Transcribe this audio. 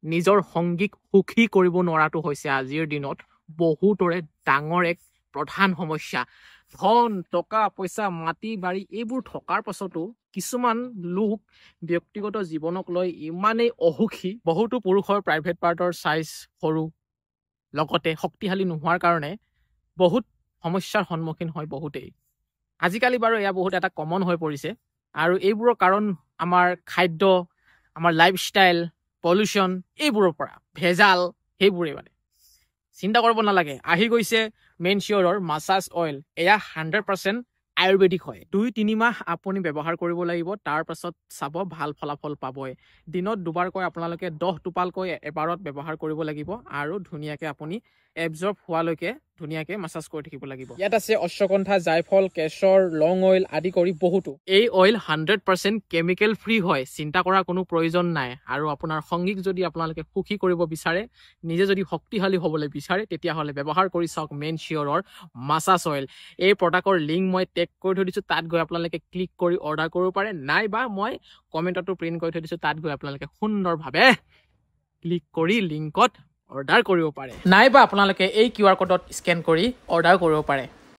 নিজৰ সংগীক সুখী কৰিব নোৱাৰাটো হৈছে আজিৰ দিনত বহুতৰে ডাঙৰ এক প্ৰধান সমস্যা। ধন টকা পইচা মাটি বাৰী এইবোৰ থকাৰ পাছতো কিছুমান লোক ব্যক্তিগত জীৱনক লৈ ইমানেই অসুখী। বহুতো পুৰুষৰ প্ৰাইভেট পাৰ্টৰ চাইজ সৰু, লগতে শক্তিশালী নোহোৱাৰ কাৰণে বহুত সমস্যাৰ সন্মুখীন হয় বহুতেই। আজিকালি বাৰু এয়া বহুত এটা কমন হৈ পৰিছে, আৰু এইবোৰৰ কাৰণ আমাৰ খাদ্য, আমাৰ লাইফষ্টাইল, পলিউশ্যন, এইবোৰৰ পৰা ভেজাল, সেইবোৰেই মানে। চিন্তা কৰিব নালাগে, আহি গৈছে মেনচিয়ৰৰ মাছাজ অইল। এয়া 100% আয়ুৰ্বেদিক হয়। 2-3 মাহ আপুনি ব্যৱহাৰ কৰিব লাগিব, তাৰ পাছত চাব ভাল ফলাফল পাবই। দিনত দুবাৰকৈ আপোনালোকে 10 টোপালকৈ এবাৰত ব্যৱহাৰ কৰিব লাগিব, আৰু ধুনীয়াকৈ আপুনি এবজৰ্ব হোৱালৈকে ধুনীয়াকৈ মাছাজ কৰি থাকিব লাগিব। ইয়াত আছে অশ্বগন্ধা, জায়ফল, কেশৰ, লং অইল আদি কৰি বহুতো। এই অইল 100% কেমিকেল ফ্ৰী হয়, চিন্তা কৰাৰ কোনো প্ৰয়োজন নাই। আৰু আপোনাৰ সংগীক যদি আপোনালোকে সুখী কৰিব বিচাৰে, নিজে যদি শক্তিশালী হ'বলৈ বিচাৰে, তেতিয়াহ'লে ব্যৱহাৰ কৰি চাওক মেনচিয়ৰৰ মাছাজ অইল। এই প্ৰডাক্টৰ লিংক মই টেগ কৰি থৈ দিছোঁ, তাত গৈ আপোনালোকে ক্লিক কৰি অৰ্ডাৰ কৰিব পাৰে, নাইবা মই কমেণ্টতো প্ৰিণ্ট কৰি থৈ দিছোঁ, তাত গৈ আপোনালোকে সুন্দৰভাৱে ক্লিক কৰি লিংকত অৰ্ডাৰ কৰিব পাৰে, নাইবা আপোনালোকে এই QR ক'ডত স্কেন কৰি অৰ্ডাৰ কৰিব পাৰে।